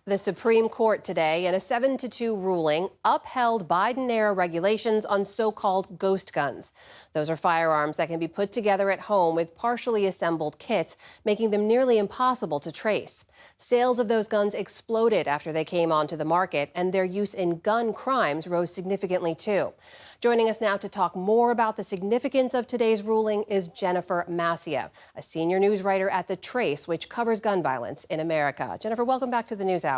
The Supreme Court today, in a 7-2 ruling, upheld Biden-era regulations on so-called ghost guns. Those are firearms that can be put together at home with partially assembled kits, making them nearly impossible to trace. Sales of those guns exploded after they came onto the market, and their use in gun crimes rose significantly too. Joining us now to talk more about the significance of today's ruling is Jennifer Massia, a senior news writer at The Trace, which covers gun violence in America. Jennifer, welcome back to the NewsHour.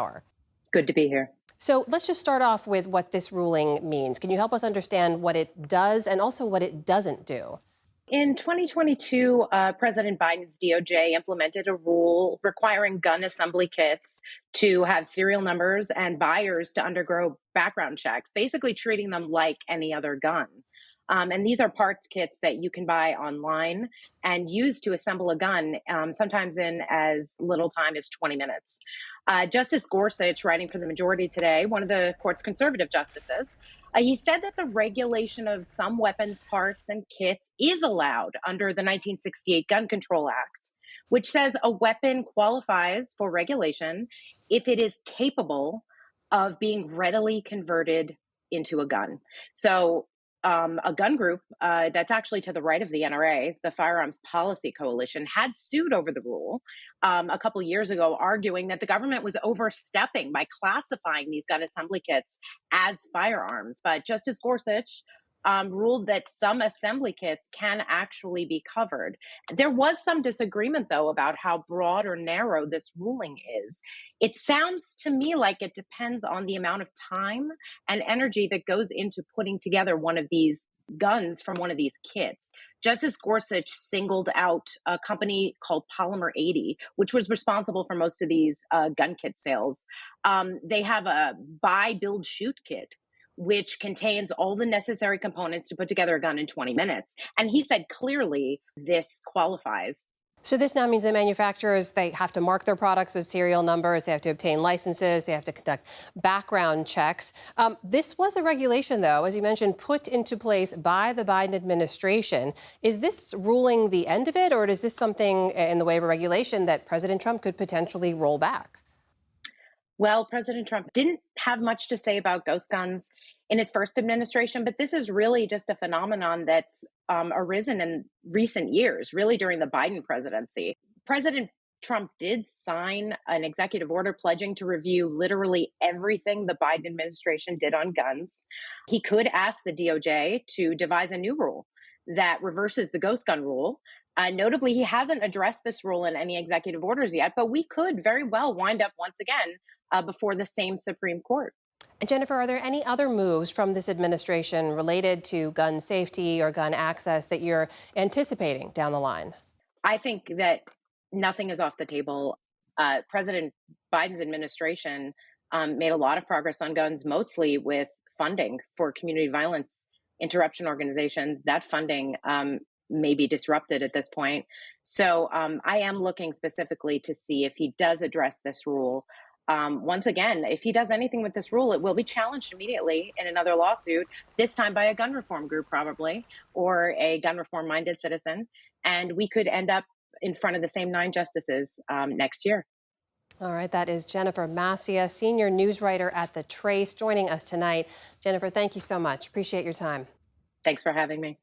Good to be here. So let's just start off with what this ruling means. Can you help us understand what it does and also what it doesn't do? In 2022, President Biden's DOJ implemented a rule requiring gun assembly kits to have serial numbers and buyers to undergo background checks, basically treating them like any other gun. And these are parts kits that you can buy online and use to assemble a gun, sometimes in as little time as 20 minutes. Justice Gorsuch, writing for the majority today, one of the court's conservative justices, he said that the regulation of some weapons parts and kits is allowed under the 1968 Gun Control Act, which says a weapon qualifies for regulation if it is capable of being readily converted into a gun. So a gun group that's actually to the right of the NRA, the Firearms Policy Coalition, had sued over the rule a couple years ago, arguing that the government was overstepping by classifying these gun assembly kits as firearms. But Justice Gorsuch ruled that some assembly kits can actually be covered. There was some disagreement, though, about how broad or narrow this ruling is. It sounds to me like it depends on the amount of time and energy that goes into putting together one of these guns from one of these kits. Justice Gorsuch singled out a company called Polymer 80, which was responsible for most of these gun kit sales. They have a buy, build, shoot kit, which contains all the necessary components to put together a gun in 20 minutes. And he said clearly this qualifies. So this now means that manufacturers, they have to mark their products with serial numbers, they have to obtain licenses, they have to conduct background checks. This was a regulation, though, as you mentioned, put into place by the Biden administration. Is this ruling the end of it, or is this something in the way of a regulation that President Trump could potentially roll back? Well, President Trump didn't have much to say about ghost guns in his first administration, but this is really just a phenomenon that's arisen in recent years, really during the Biden presidency. President Trump did sign an executive order pledging to review literally everything the Biden administration did on guns. He could ask the DOJ to devise a new rule that reverses the ghost gun rule. Notably, he hasn't addressed this rule in any executive orders yet, but we could very well wind up once again before the same Supreme Court. And Jennifer, are there any other moves from this administration related to gun safety or gun access that you're anticipating down the line? I think that nothing is off the table. President Biden's administration made a lot of progress on guns, mostly with funding for community violence interruption organizations. That funding may be disrupted at this point. So I am looking specifically to see if he does address this rule. Once again, if he does anything with this rule, it will be challenged immediately in another lawsuit, this time by a gun reform group, probably, or a gun reform minded citizen. And we could end up in front of the same 9 justices next year. All right, that is Jennifer Massia, senior news writer at The Trace, joining us tonight. Jennifer, thank you so much. Appreciate your time. Thanks for having me.